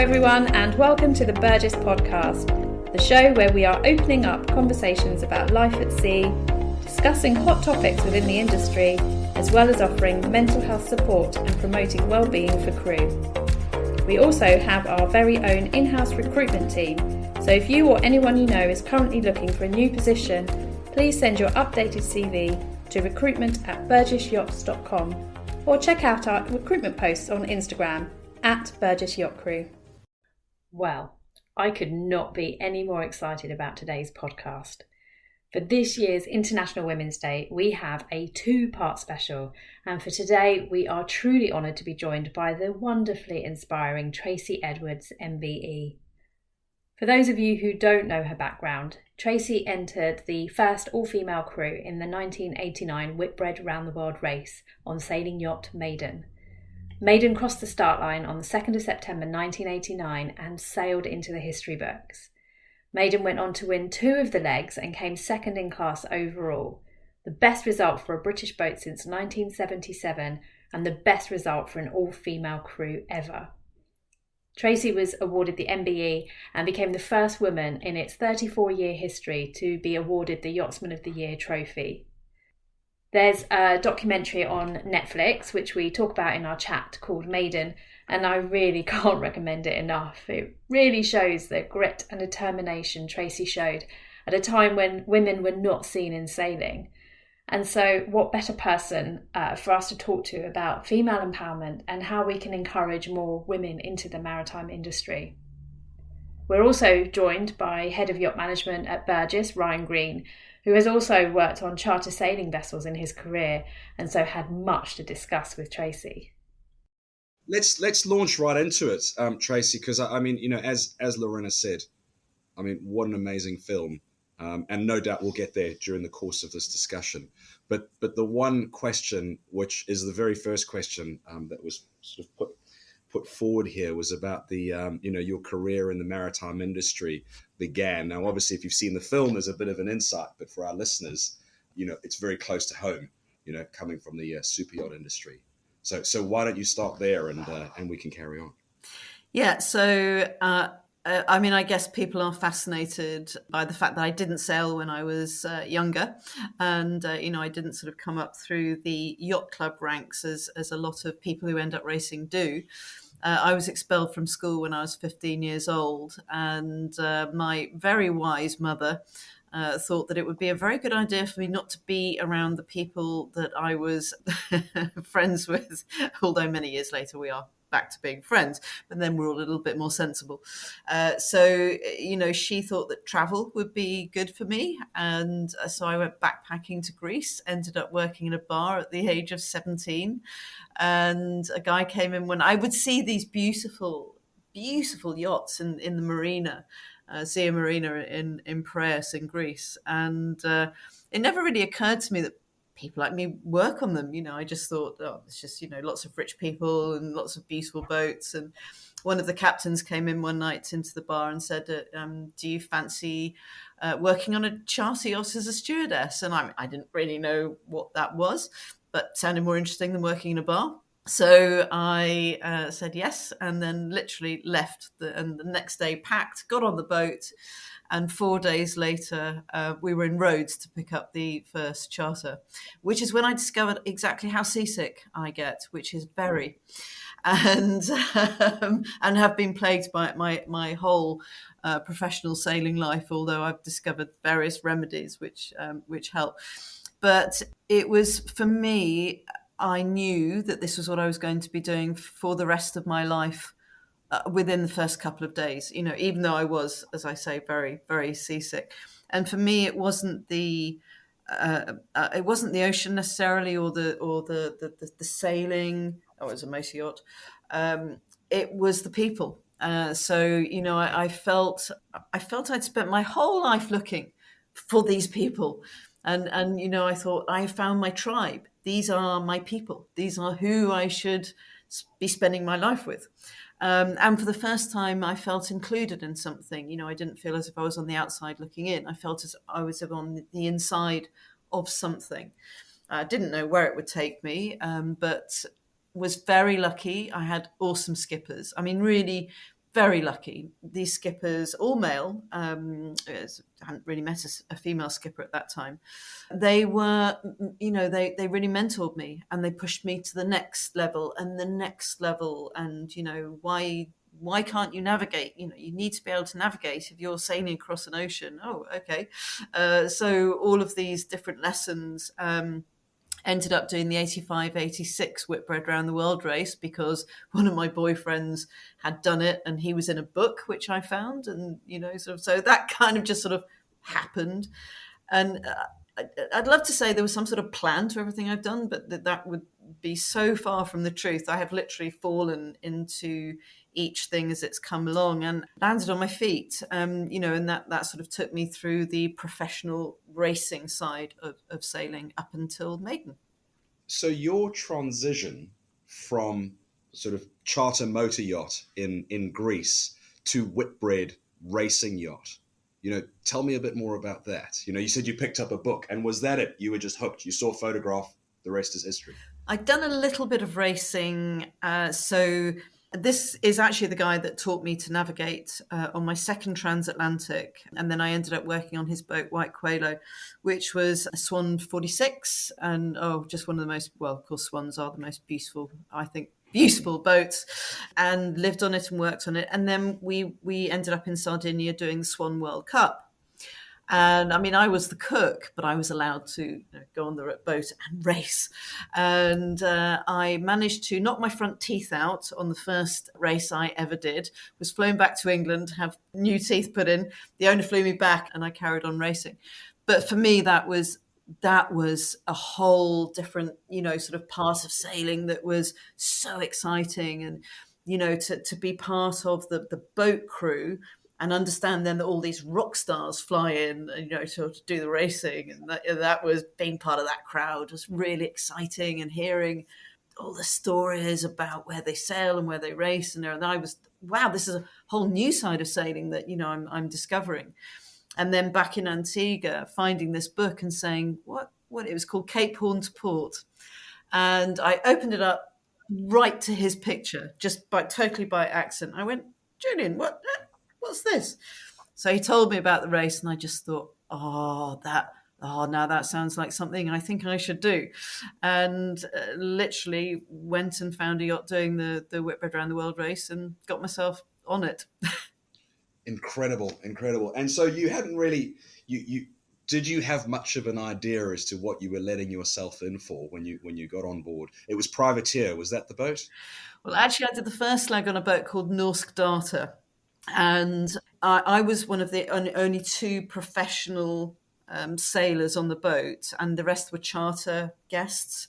everyone, and welcome to the Burgess podcast, the show where we are opening up conversations about life at sea, discussing hot topics within the industry, as well as offering mental health support and promoting well-being for crew. We also have our very own in-house recruitment team, so if you or anyone you know is currently looking for a new position, please send your updated CV to recruitment@burgessyachts.com or check out our recruitment posts on Instagram @Burgess Yacht Crew. Well, I could not be any more excited about today's podcast. For this year's International Women's Day, we have a two-part special, and for today we are truly honoured to be joined by the wonderfully inspiring Tracy Edwards MBE. For those of you who don't know her background, Tracy entered the first all-female crew in the 1989 Whitbread Round the World race on sailing yacht Maiden. Maiden crossed the start line on the 2nd of September 1989 and sailed into the history books. Maiden went on to win 2 of the legs and came second in class overall, the best result for a British boat since 1977 and the best result for an all-female crew ever. Tracy was awarded the MBE and became the first woman in its 34-year history to be awarded the Yachtsman of the Year trophy. There's a documentary on Netflix, which we talk about in our chat, called Maiden, and I really can't recommend it enough. It really shows the grit and determination Tracy showed at a time when women were not seen in sailing. And so what better person for us to talk to about female empowerment and how we can encourage more women into the maritime industry. We're also joined by Head of Yacht Management at Burgess, Ryan Green, who has also worked on charter sailing vessels in his career and so had much to discuss with Tracy. Let's launch right into it, Tracy, because I mean, you know, as Lorena said, I mean, what an amazing film. And no doubt we'll get there during the course of this discussion. But the one question, which is the very first question that was sort of put forward here, was about the your career in the maritime industry began. Now, obviously, if you've seen the film, there's a bit of an insight, but for our listeners, you know, it's very close to home. You know, coming from the super yacht industry. So why don't you start there and we can carry on? Yeah. So. I mean, I guess people are fascinated by the fact that I didn't sail when I was younger. And, I didn't sort of come up through the yacht club ranks as a lot of people who end up racing do. I was expelled from school when I was 15 years old. And my very wise mother thought that it would be a very good idea for me not to be around the people that I was friends with, although many years later we are back to being friends, but then we're all a little bit more sensible. So she thought that travel would be good for me. And so I went backpacking to Greece, ended up working in a bar at the age of 17. And a guy came in when I would see these beautiful, beautiful yachts in the marina, Zia Marina in Piraeus in Greece. And it never really occurred to me that people like me work on them. I just thought, it's just, lots of rich people and lots of beautiful boats. And one of the captains came in one night into the bar and said, do you fancy working on a charter yacht as a stewardess? And I didn't really know what that was, but sounded more interesting than working in a bar. So I said yes, and then literally left and the next day packed, got on the boat. And 4 days later, we were in Rhodes to pick up the first charter, which is when I discovered exactly how seasick I get, which is very, and have been plagued by my whole professional sailing life. Although I've discovered various remedies which help, but it was for me. I knew that this was what I was going to be doing for the rest of my life. Within the first couple of days, even though I was, as I say, very, very seasick. And for me, it wasn't the ocean necessarily, or the sailing. Oh, it was a motor yacht. It was the people. So I felt I'd spent my whole life looking for these people, and I thought I found my tribe. These are my people. These are who I should be spending my life with. And for the first time, I felt included in something. I didn't feel as if I was on the outside looking in. I felt as I was on the inside of something. I didn't know where it would take me, but was very lucky. I had awesome skippers. I mean, really very lucky. These skippers, all male, I hadn't really met a female skipper at that time. They were, they really mentored me, and they pushed me to the next level and the next level. And, why can't you navigate? You need to be able to navigate if you're sailing across an ocean. Oh, okay. So all of these different lessons, ended up doing the 85-86 Whitbread round the world race because one of my boyfriends had done it, and he was in a book which I found, and so that kind of just sort of happened. And I'd love to say there was some sort of plan to everything I've done, but that would be so far from the truth. I have literally fallen into each thing as it's come along and landed on my feet, and that sort of took me through the professional racing side of sailing up until Maiden. So your transition from sort of charter motor yacht in Greece to Whitbread racing yacht, tell me a bit more about that. You said you picked up a book, and was that it? You were just hooked. You saw a photograph, the rest is history. I'd done a little bit of racing, so this is actually the guy that taught me to navigate on my second transatlantic. And then I ended up working on his boat, White Quailo, which was a Swan 46. And just one of the most, well, of course, Swans are the most beautiful, I think, beautiful boats, and lived on it and worked on it. And then we ended up in Sardinia doing the Swan World Cup. And I mean, I was the cook, but I was allowed to go on the boat and race. And I managed to knock my front teeth out on the first race I ever did. Was flown back to England to have new teeth put in. The owner flew me back, and I carried on racing. But for me, that was a whole different, sort of part of sailing that was so exciting. And, to be part of the boat crew and understand then that all these rock stars fly in, to do the racing, and that was being part of that crowd was really exciting, and hearing all the stories about where they sail and where they race, and I was, wow, this is a whole new side of sailing that I'm discovering. And then back in Antigua, finding this book and saying what it was called, Cape Horn to Port, and I opened it up right to his picture, just totally by accident. I went, Julian, what's this? So he told me about the race, and I just thought, now that sounds like something I think I should do. And literally went and found a yacht doing the Whitbread around the world race and got myself on it. Incredible. And so you hadn't really, did you have much of an idea as to what you were letting yourself in for when you got on board? It was Privateer, was that the boat? Well, actually, I did the first leg on a boat called Norsk Data. And I was one of the only two professional sailors on the boat, and the rest were charter guests.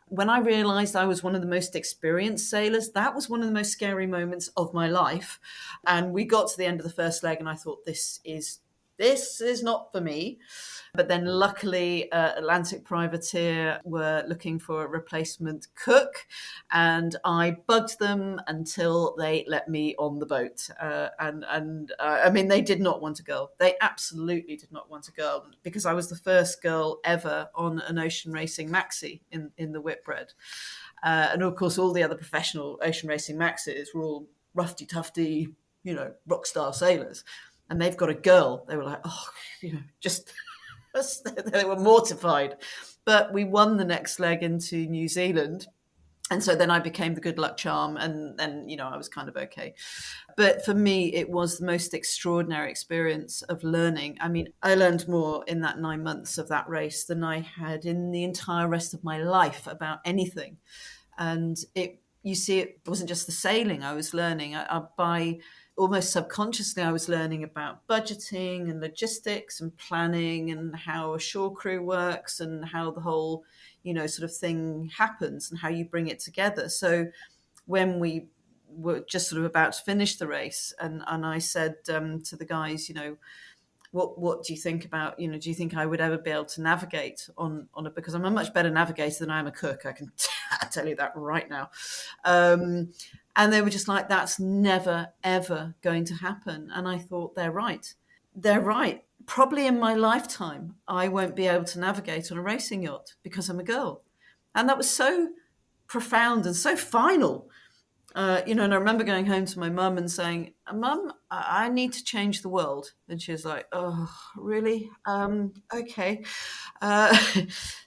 When I realised I was one of the most experienced sailors, that was one of the most scary moments of my life. And we got to the end of the first leg, and I thought, this is not for me. But then luckily, Atlantic Privateer were looking for a replacement cook, and I bugged them until they let me on the boat. I mean, they did not want a girl. They absolutely did not want a girl, because I was the first girl ever on an ocean racing maxi in the Whitbread. And of course, all the other professional ocean racing maxis were all roughy-tufty, rock star sailors. And they've got a girl. They were like, just... They were mortified. But we won the next leg into New Zealand. And so then I became the good luck charm, and then, I was kind of okay. But for me, it was the most extraordinary experience of learning. I mean, I learned more in that 9 months of that race than I had in the entire rest of my life about anything. And it wasn't just the sailing I was learning. By almost subconsciously, I was learning about budgeting and logistics and planning and how a shore crew works and how the whole, sort of thing happens and how you bring it together. So when we were just sort of about to finish the race, and I said to the guys, what do you think about, do you think I would ever be able to navigate on it? Because I'm a much better navigator than I am a cook. I can tell you that right now. And they were just like, that's never, ever going to happen. And I thought, they're right. Probably in my lifetime, I won't be able to navigate on a racing yacht because I'm a girl. And that was so profound and so final. And I remember going home to my mum and saying, Mum, I need to change the world. And she was like, oh, really? Okay. Uh,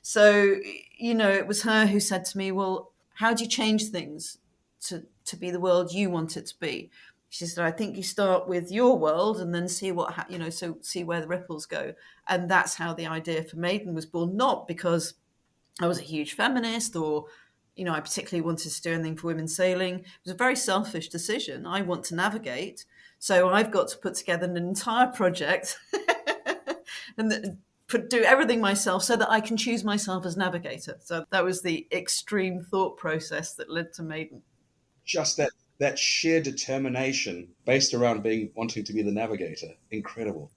so, it was her who said to me, well, how do you change things to be the world you want it to be? She said, I think you start with your world and then see so see where the ripples go. And that's how the idea for Maiden was born, not because I was a huge feminist or I particularly wanted to do anything for women sailing. It was a very selfish decision. I want to navigate, so I've got to put together an entire project and do everything myself so that I can choose myself as navigator. So that was the extreme thought process that led to Maiden. Just that sheer determination based around wanting to be the navigator. Incredible.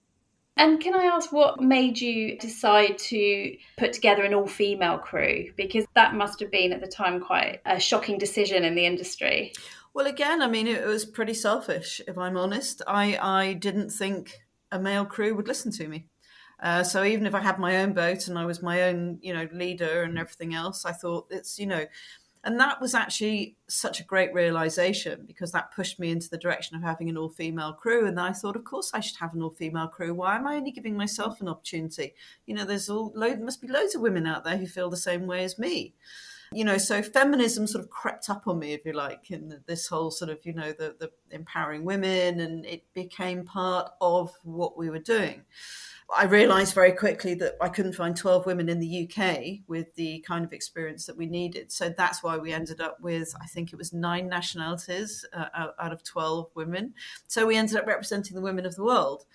And can I ask what made you decide to put together an all-female crew? Because that must have been at the time quite a shocking decision in the industry. Well, again, it was pretty selfish, if I'm honest. I didn't think a male crew would listen to me. So even if I had my own boat and I was my own, leader and everything else, I thought it's, and that was actually such a great realization because that pushed me into the direction of having an all-female crew. And I thought, of course, I should have an all-female crew. Why am I only giving myself an opportunity? Must be loads of women out there who feel the same way as me. So feminism sort of crept up on me, if you like, in this whole sort of, the empowering women, and it became part of what we were doing. I realised very quickly that I couldn't find 12 women in the UK with the kind of experience that we needed. So that's why we ended up with, I think it was 9 nationalities out of 12 women. So we ended up representing the women of the world.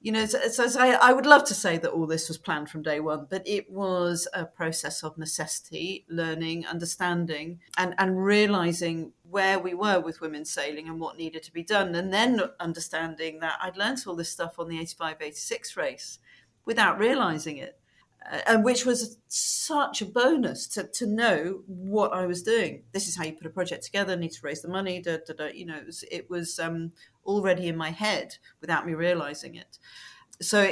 I would love to say that all this was planned from day one, but it was a process of necessity, learning, understanding, and realising where we were with women sailing and what needed to be done. And then understanding that I'd learned all this stuff on the 85-86 race without realising it. And which was such a bonus to know what I was doing. This is how you put a project together, need to raise the money, it was already in my head without me realizing it. So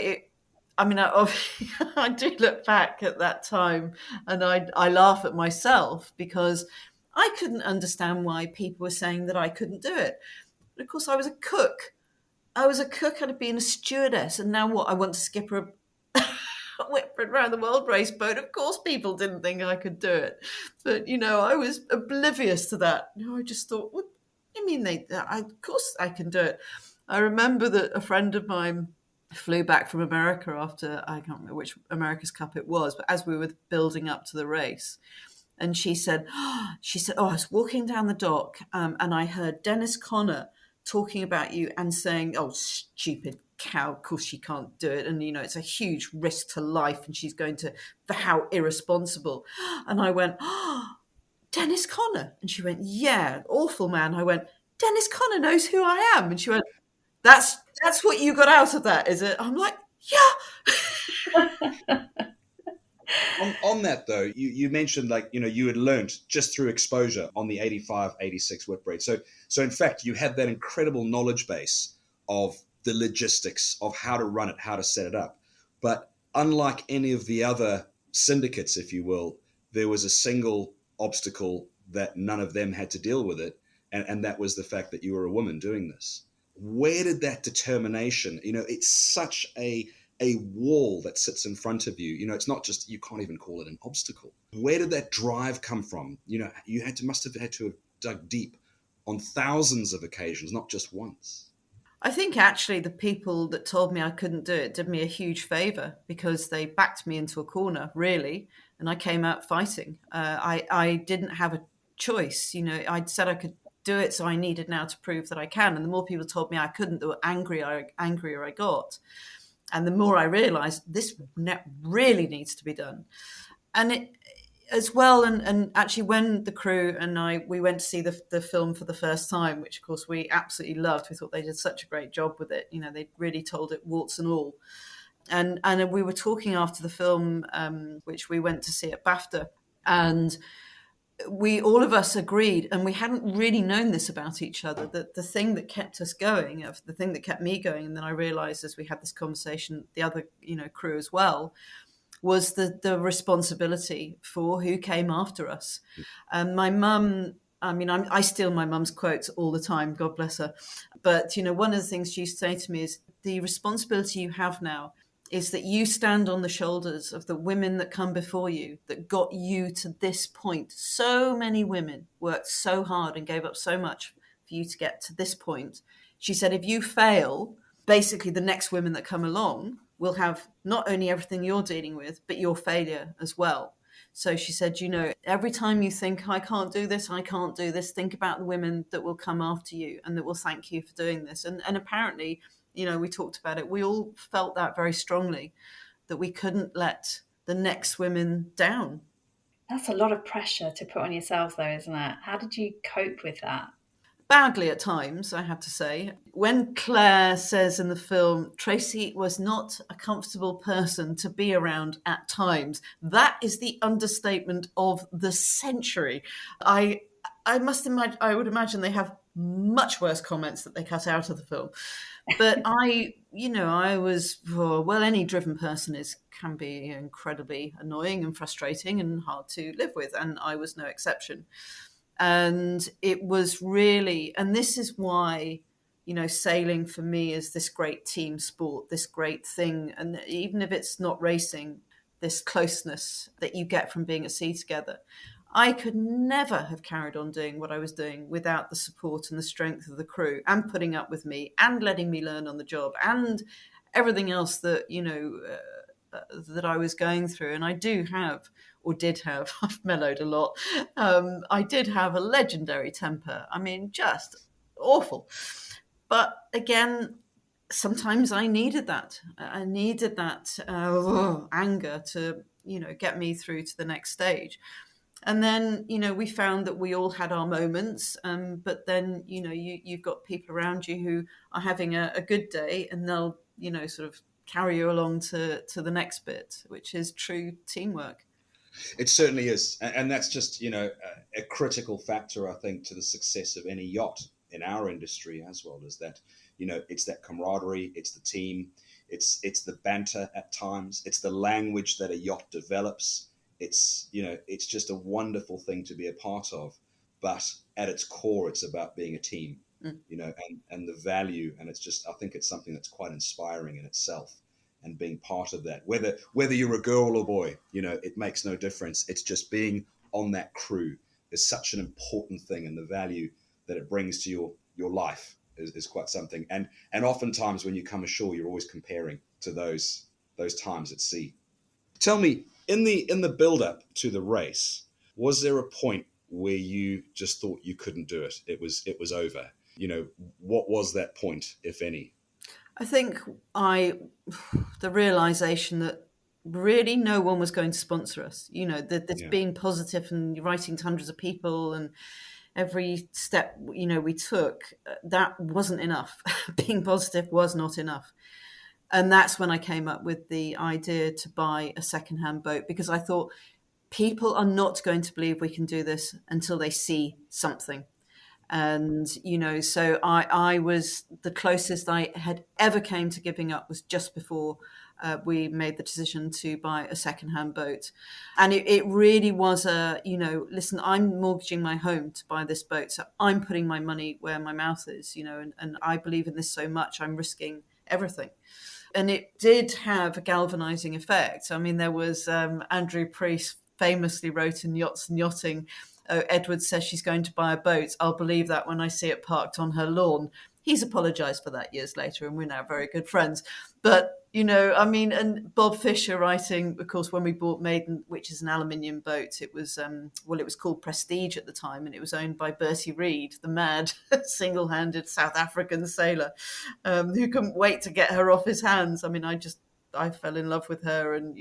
I do look back at that time and I laugh at myself because I couldn't understand why people were saying that I couldn't do it. But of course, I was a cook. I'd been a stewardess, and now what? I want to skip a Whitbread round the world race boat. Of course people didn't think I could do it, but I was oblivious to that. I just thought, what do you mean of course I can do it. I remember that a friend of mine flew back from America after, I can't remember which America's Cup it was, but as we were building up to the race, and she said, I was walking down the dock and I heard Dennis Conner talking about you and saying, oh, stupid cow, of course she can't do it, and it's a huge risk to life, and she's going to, how irresponsible. And I went, Dennis Conner? And she went, yeah, awful man. I went, Dennis Conner knows who I am. And she went, that's what you got out of that, is it? I'm like, yeah. On that though, you mentioned you had learned just through exposure on the 85-86 Whitbread. So in fact, you had that incredible knowledge base of the logistics of how to run it, how to set it up. But unlike any of the other syndicates, if you will, there was a single obstacle that none of them had to deal with it. And that was the fact that you were a woman doing this. Where did that determination, it's such a wall that sits in front of you. It's not just, you can't even call it an obstacle. Where did that drive come from? You must have had to have dug deep on thousands of occasions, not just once. I think actually the people that told me I couldn't do it did me a huge favor because they backed me into a corner, really, and I came out fighting. I didn't have a choice. I'd said I could do it, so I needed now to prove that I can. And the more people told me I couldn't, the angrier I got. And the more I realized this really needs to be done. And it as well, and actually when the crew and we went to see the film for the first time, which of course we absolutely loved. We thought they did such a great job with it. They really told it warts and all. And we were talking after the film, which we went to see at BAFTA, and we all of us agreed, and we hadn't really known this about each other, that the thing that kept us going, the thing that kept me going, and then I realized as we had this conversation, the other crew as well, was the responsibility for who came after us. My mum I mean, I steal my mum's quotes all the time, God bless her. But, one of the things she used to say to me is the responsibility you have now is that you stand on the shoulders of the women that come before you, that got you to this point. So many women worked so hard and gave up so much for you to get to this point. She said, if you fail, basically the next women that come along will have not only everything you're dealing with, but your failure as well. So she said, every time you think, I can't do this, think about the women that will come after you and that will thank you for doing this. And apparently, we talked about it. We all felt that very strongly, that we couldn't let the next women down. That's a lot of pressure to put on yourselves, though, isn't it? How did you cope with that? Badly at times, I have to say. When Claire says in the film, Tracy was not a comfortable person to be around at times, that is the understatement of the century. I would imagine they have much worse comments that they cut out of the film. But I was, any driven person can be incredibly annoying and frustrating and hard to live with, and I was no exception. And it was really, and this is why, sailing for me is this great team sport, this great thing. And even if it's not racing, this closeness that you get from being at sea together. I could never have carried on doing what I was doing without the support and the strength of the crew and putting up with me and letting me learn on the job and everything else that, that I was going through. And I did have, I've mellowed a lot. I did have a legendary temper. I mean, just awful. But again, sometimes I needed that. I needed that anger to, get me through to the next stage. And then, we found that we all had our moments. But then, you've got people around you who are having a good day and they'll, sort of carry you along to the next bit, which is true teamwork. It certainly is. And that's just, a critical factor, I think, to the success of any yacht in our industry as well, is that, it's that camaraderie, it's the team, it's the banter at times, it's the language that a yacht develops. It's, it's just a wonderful thing to be a part of. But at its core, it's about being a team, and the value. And it's just, I think it's something that's quite inspiring in itself. And being part of that, whether you're a girl or boy, it makes no difference. It's just being on that crew is such an important thing, and the value that it brings to your life is quite something. And oftentimes when you come ashore, you're always comparing to those times at sea. Tell me, in the build up to the race, was there a point where you just thought you couldn't do it? It was over. What was that point, if any? I think the realization that really no one was going to sponsor us, being positive and writing to hundreds of people, and every step, we took, that wasn't enough. Being positive was not enough. And that's when I came up with the idea to buy a secondhand boat, because I thought people are not going to believe we can do this until they see something. And, so I was, the closest I had ever came to giving up was just before we made the decision to buy a secondhand boat. And it really was listen, I'm mortgaging my home to buy this boat. So I'm putting my money where my mouth is, and I believe in this so much, I'm risking everything. And it did have a galvanizing effect. I mean, there was Andrew Priest famously wrote in Yachts and Yachting, Edwards says she's going to buy a boat. I'll believe that when I see it parked on her lawn. He's apologized for that years later, and we're now very good friends. But, and Bob Fisher writing, of course, when we bought Maiden, which is an aluminium boat, it was, it was called Prestige at the time, and it was owned by Bertie Reed, the mad, single-handed South African sailor, who couldn't wait to get her off his hands. I mean, I fell in love with her, and,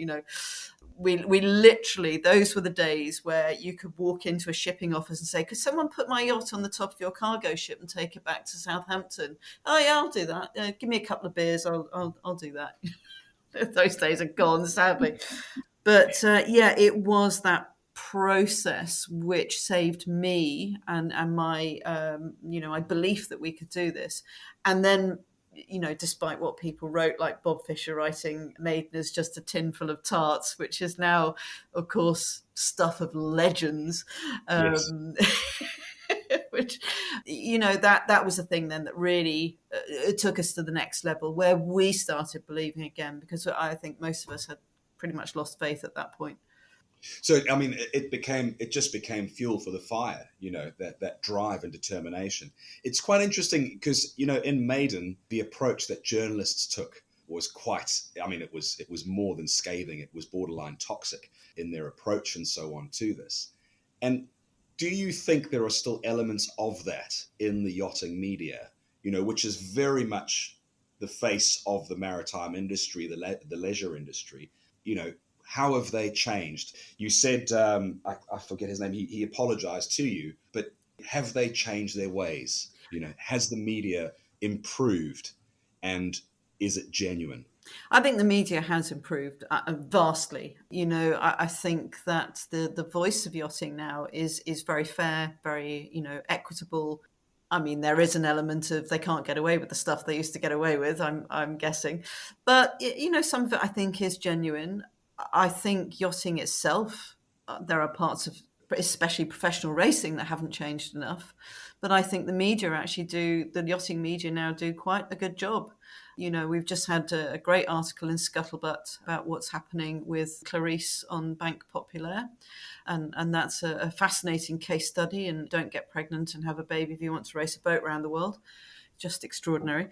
we literally, those were the days where you could walk into a shipping office and say, could someone put my yacht on the top of your cargo ship and take it back to Southampton? Oh yeah, I'll do that. Give me a couple of beers. I'll do that. Those days are gone, sadly. But it was that process which saved me and my, my belief that we could do this. And then, despite what people wrote, like Bob Fisher writing Maiden is just a tin full of tarts, which is now, of course, stuff of legends. Yes. which, that was the thing then that really it took us to the next level, where we started believing again, because I think most of us had pretty much lost faith at that point. So, I mean, it just became fuel for the fire, that drive and determination. It's quite interesting because, in Maiden, the approach that journalists took was it was more than scathing. It was borderline toxic in their approach and so on to this. And do you think there are still elements of that in the yachting media, which is very much the face of the maritime industry, the leisure industry, how have they changed? You said, I forget his name, he apologized to you, but have they changed their ways? Has the media improved, and is it genuine? I think the media has improved vastly. I think that the voice of yachting now is very fair, very, equitable. I mean, there is an element of they can't get away with the stuff they used to get away with, I'm guessing. But, some of it I think is genuine. I think yachting itself, there are parts of, especially professional racing, that haven't changed enough. But I think the yachting media now do quite a good job. We've just had a great article in Scuttlebutt about what's happening with Clarice on Banque Populaire. And that's a fascinating case study. And don't get pregnant and have a baby if you want to race a boat around the world. Just extraordinary.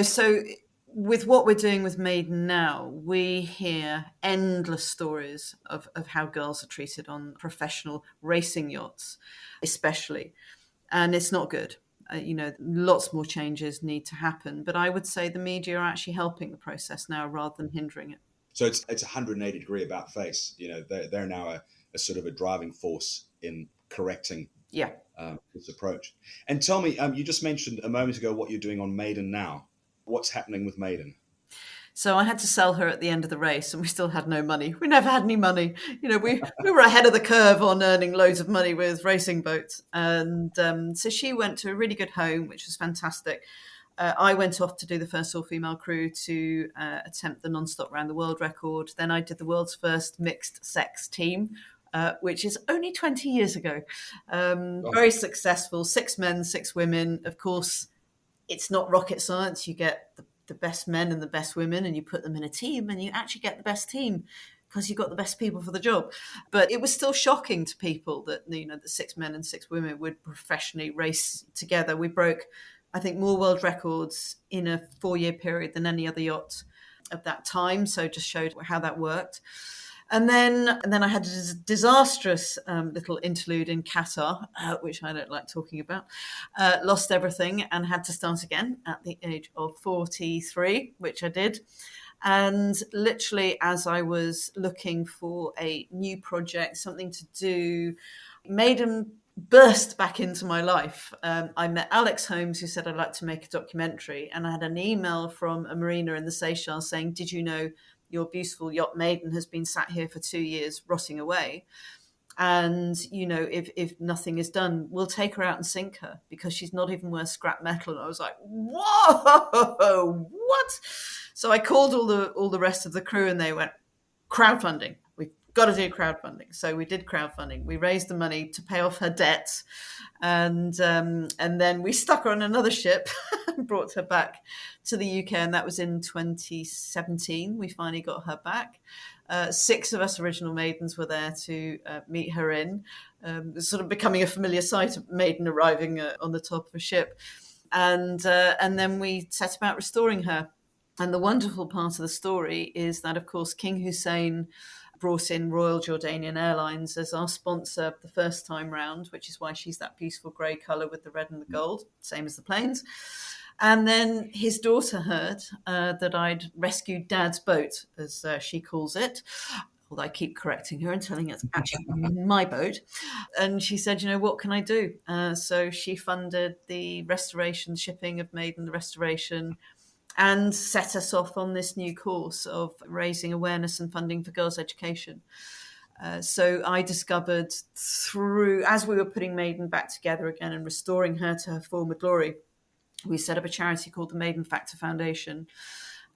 So with what we're doing with Maiden now, we hear endless stories of how girls are treated on professional racing yachts, especially. And it's not good. Lots more changes need to happen. But I would say the media are actually helping the process now rather than hindering it. So it's 180 degree about face. They're now a sort of a driving force in correcting this approach. And tell me, you just mentioned a moment ago what you're doing on Maiden now. What's happening with Maiden? So I had to sell her at the end of the race, and we still had no money. We never had any money. We were ahead of the curve on earning loads of money with racing boats. And so she went to a really good home, which was fantastic. I went off to do the first all-female crew to attempt the non-stop round the world record. Then I did the world's first mixed-sex team, which is only 20 years ago. Very successful, 6 men, 6 women. Of course, it's not rocket science. You get the best men and the best women, and you put them in a team, and you actually get the best team because you've got the best people for the job. But it was still shocking to people that the 6 men and 6 women would professionally race together. We broke, I think, more world records in a 4-year period than any other yacht at that time. So just showed how that worked. And then I had a disastrous little interlude in Qatar, which I don't like talking about. Lost everything and had to start again at the age of 43, which I did. And literally, as I was looking for a new project, something to do, Maiden burst back into my life. I met Alex Holmes, who said I'd like to make a documentary. And I had an email from a marina in the Seychelles saying, did you know your beautiful yacht Maiden has been sat here for 2 years rotting away? And, if nothing is done, we'll take her out and sink her because she's not even worth scrap metal. And I was like, whoa, what? So I called all the rest of the crew, and they went, crowdfunding. We've got to do crowdfunding. So we did crowdfunding. We raised the money to pay off her debts. And then we stuck her on another ship and brought her back to the UK. And that was in 2017. We finally got her back. 6 of us original Maidens were there to meet her in. Sort of becoming a familiar sight of Maiden arriving on the top of a ship. And then we set about restoring her. And the wonderful part of the story is that, of course, King Hussein brought in Royal Jordanian Airlines as our sponsor the first time round, which is why she's that beautiful grey colour with the red and the gold, same as the planes. And then his daughter heard that I'd rescued Dad's boat, as she calls it, although I keep correcting her and telling her it's actually my boat. And she said, what can I do? So she funded the restoration, shipping of Maiden, the restoration, and set us off on this new course of raising awareness and funding for girls' education. So I discovered as we were putting Maiden back together again and restoring her to her former glory, we set up a charity called the Maiden Factor Foundation.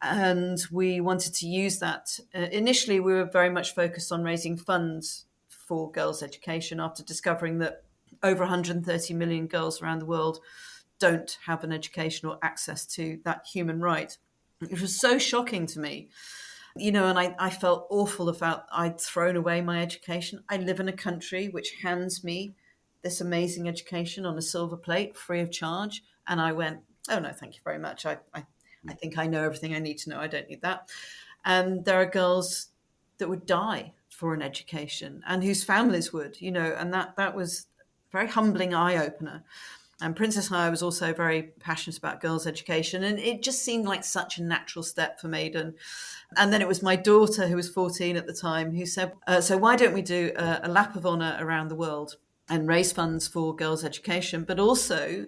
And we wanted to use that. Initially, we were very much focused on raising funds for girls' education after discovering that over 130 million girls around the world don't have an education or access to that human right. It was so shocking to me, and I felt awful about I'd thrown away my education. I live in a country which hands me this amazing education on a silver plate, free of charge. And I went, oh no, thank you very much. I think I know everything I need to know. I don't need that. And there are girls that would die for an education and whose families would, and that was a very humbling eye-opener. And Princess High was also very passionate about girls' education, and it just seemed like such a natural step for Maiden. And then it was my daughter, who was 14 at the time, who said, so why don't we do a lap of honour around the world and raise funds for girls' education, but also,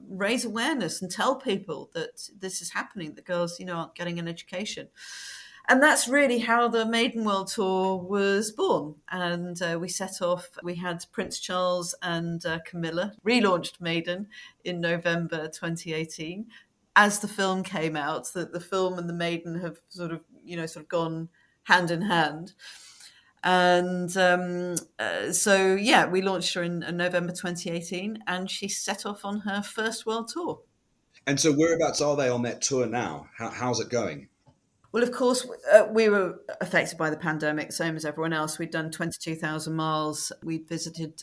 raise awareness and tell people that this is happening, that girls, aren't getting an education. And that's really how the Maiden World Tour was born. And we set off, we had Prince Charles and Camilla, relaunched Maiden in November 2018. As the film came out, the film and the Maiden have sort of gone hand in hand. And we launched her in November 2018, and she set off on her first world tour. And so whereabouts are they on that tour now? How's it going? Well, of course, we were affected by the pandemic, same as everyone else. We'd done 22,000 miles. We'd visited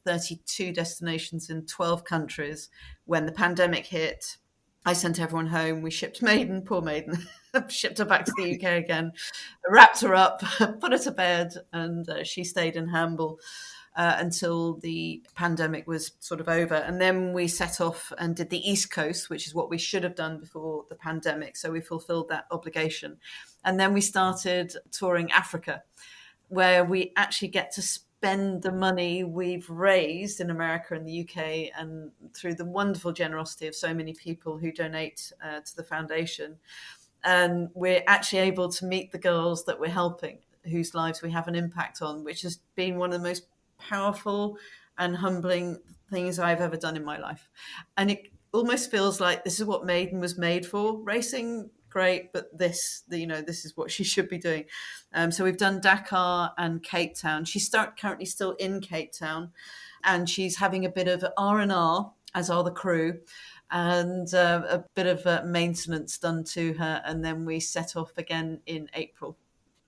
32 destinations in 12 countries. When the pandemic hit, I sent everyone home. We shipped Maiden, poor Maiden, shipped her back to the UK again, wrapped her up, put her to bed, and she stayed in Hamble until the pandemic was sort of over. And then we set off and did the East Coast, which is what we should have done before the pandemic. So we fulfilled that obligation. And then we started touring Africa, where we actually get to spend the money we've raised in America and the UK, and through the wonderful generosity of so many people who donate to the foundation. And we're actually able to meet the girls that we're helping, whose lives we have an impact on, which has been one of the most powerful and humbling things I've ever done in my life. And it almost feels like this is what Maiden was made for. Racing, great, but this is what she should be doing. So we've done Dakar and Cape Town. She's currently still in Cape Town, and she's having a bit of R&R, as are the crew, and a bit of maintenance done to her. And then we set off again in April.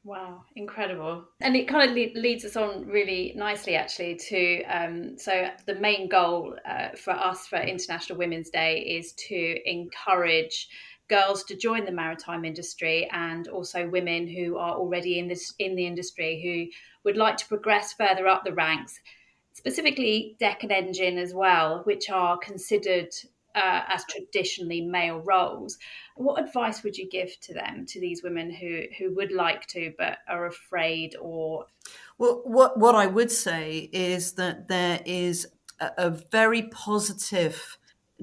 Wow, incredible. And it kind of leads us on really nicely, actually, to so the main goal for us for International Women's Day is to encourage girls to join the maritime industry, and also women who are already in the industry who would like to progress further up the ranks, specifically deck and engine as well, which are considered as traditionally male roles. What advice would you give to them, to these women who would like to but are afraid? Or well, what I would say is that there is a very positive,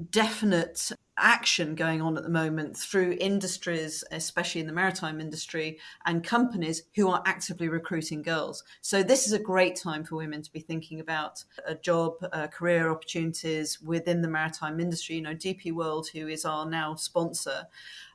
definite action going on at the moment through industries, especially in the maritime industry, and companies who are actively recruiting girls. So this is a great time for women to be thinking about a job, career opportunities within the maritime industry. DP World, who is our now sponsor,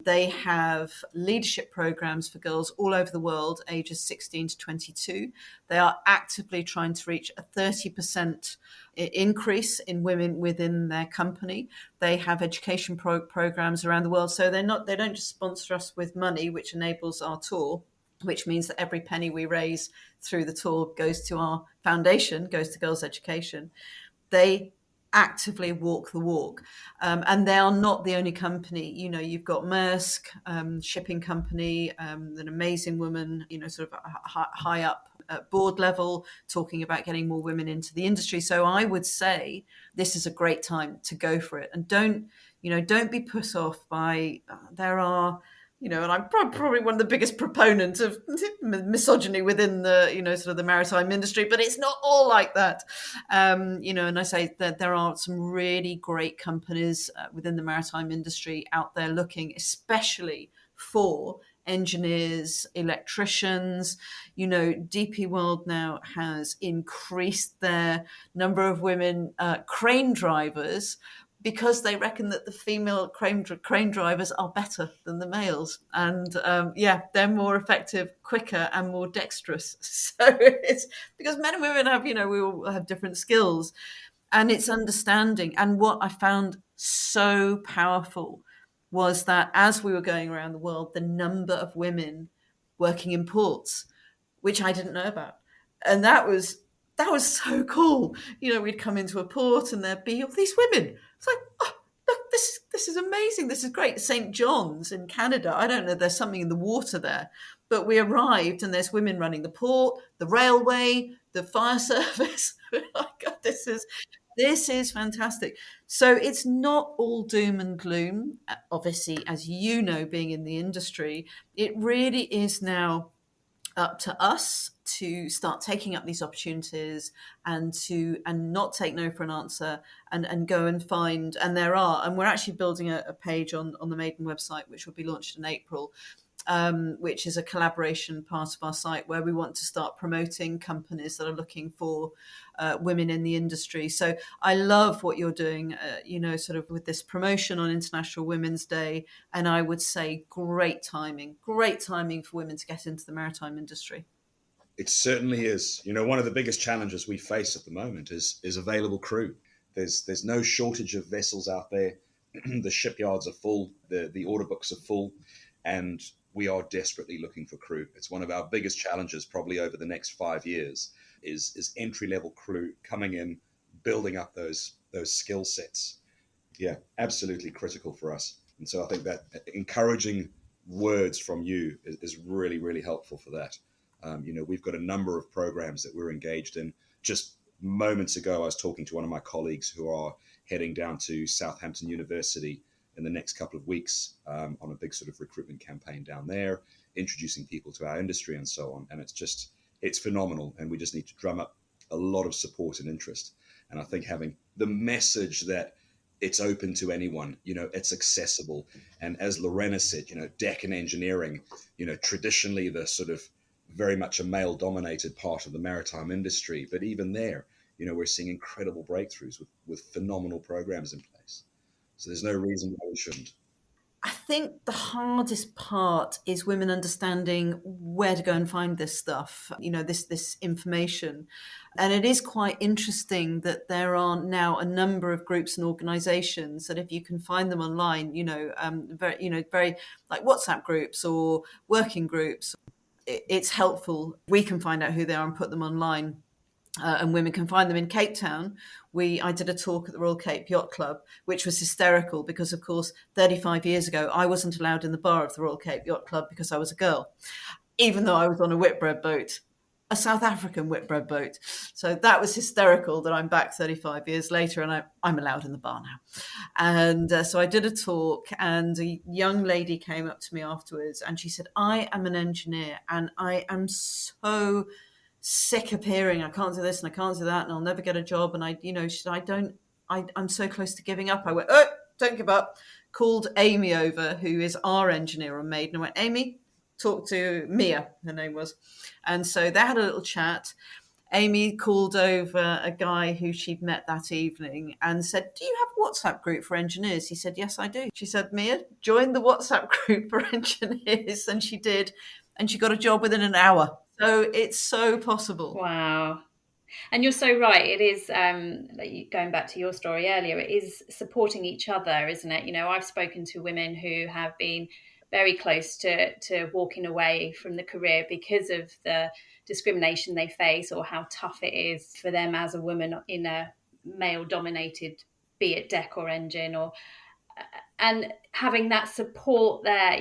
they have leadership programs for girls all over the world, ages 16 to 22. They are actively trying to reach a 30% increase in women within their company. They have education programs around the world. So they don't just sponsor us with money, which enables our tour, which means that every penny we raise through the tour goes to our foundation, goes to girls' education. They actively walk the walk. And they are not the only company. You've got Maersk, shipping company, an amazing woman, sort of high up at board level, talking about getting more women into the industry. So I would say this is a great time to go for it. And don't be put off by, there are, and I'm probably one of the biggest proponents of misogyny within the, sort of the maritime industry, but it's not all like that. And I say that there are some really great companies within the maritime industry out there looking, especially for engineers, electricians. DP World now has increased their number of women crane drivers because they reckon that the female crane drivers are better than the males. And they're more effective, quicker, and more dexterous. So it's because men and women have, we all have different skills. And it's understanding. And what I found so powerful was that as we were going around the world, the number of women working in ports, which I didn't know about. And that was so cool. We'd come into a port and there'd be all these women. It's like, oh, look, this is amazing. This is great. St. John's in Canada. I don't know, there's something in the water there. But we arrived and there's women running the port, the railway, the fire service. Oh God, this is fantastic. So it's not all doom and gloom. Obviously, as you know, being in the industry, it really is now up to us to start taking up these opportunities and not take no for an answer and go and find. And we're actually building a page on the Maiden website, which will be launched in April, which is a collaboration part of our site where we want to start promoting companies that are looking for women in the industry. So I love what you're doing, sort of with this promotion on International Women's Day. And I would say great timing for women to get into the maritime industry. It certainly is. One of the biggest challenges we face at the moment is available crew. There's no shortage of vessels out there. The shipyards are full, the order books are full, and we are desperately looking for crew. It's one of our biggest challenges probably over the next 5 years is entry-level crew coming in, building up those skill sets. Yeah, absolutely critical for us. And so I think that encouraging words from you is really, really helpful for that. We've got a number of programs that we're engaged in. Just moments ago, I was talking to one of my colleagues who are heading down to Southampton University in the next couple of weeks on a big sort of recruitment campaign down there, introducing people to our industry and so on. And it's phenomenal. And we just need to drum up a lot of support and interest. And I think having the message that it's open to anyone, it's accessible. And as Lorena said, deck and engineering, traditionally the sort of very much a male-dominated part of the maritime industry. But even there, we're seeing incredible breakthroughs with phenomenal programs in place. So there's no reason why we shouldn't. I think the hardest part is women understanding where to go and find this stuff, this information. And it is quite interesting that there are now a number of groups and organizations that if you can find them online, very like WhatsApp groups or working groups, it's helpful. We can find out who they are and put them online. And women can find them in Cape Town. I did a talk at the Royal Cape Yacht Club, which was hysterical because, of course, 35 years ago, I wasn't allowed in the bar of the Royal Cape Yacht Club because I was a girl, even though I was on a Whitbread boat, a South African Whitbread boat. So that was hysterical that I'm back 35 years later and I'm allowed in the bar now. And so I did a talk and a young lady came up to me afterwards and she said, I am an engineer and I am so sick of hearing I can't do this and I can't do that and I'll never get a job and I'm so close to giving up. I went, oh, don't give up. Called Amy over, who is our engineer on Maiden. I went, Amy, talk to Mia, her name was. And so they had a little chat. Amy called over a guy who she'd met that evening and said, do you have a WhatsApp group for engineers? He said, yes, I do. She said, Mia, join the WhatsApp group for engineers. And she did. And she got a job within an hour. So it's so possible. Wow. And you're so right. It is, going back to your story earlier, it is supporting each other, isn't it? I've spoken to women who have been very close to walking away from the career because of the discrimination they face or how tough it is for them as a woman in a male-dominated, be it deck or engine and having that support there,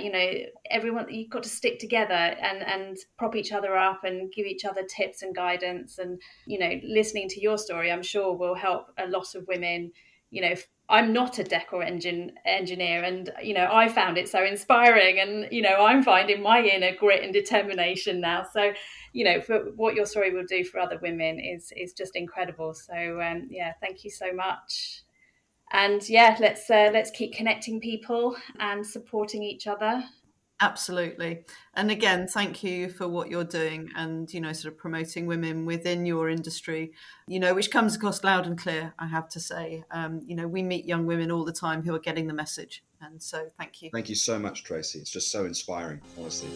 everyone, you've got to stick together and prop each other up and give each other tips and guidance. And, listening to your story, I'm sure will help a lot of women. I'm not a deck or engineer and, I found it so inspiring and, I'm finding my inner grit and determination now. So, for what your story will do for other women is just incredible. So, thank you so much. And let's keep connecting people and supporting each other. Absolutely. And again, thank you for what you're doing and, sort of promoting women within your industry, which comes across loud and clear, I have to say. We meet young women all the time who are getting the message. And so thank you. Thank you so much, Tracy. It's just so inspiring, honestly.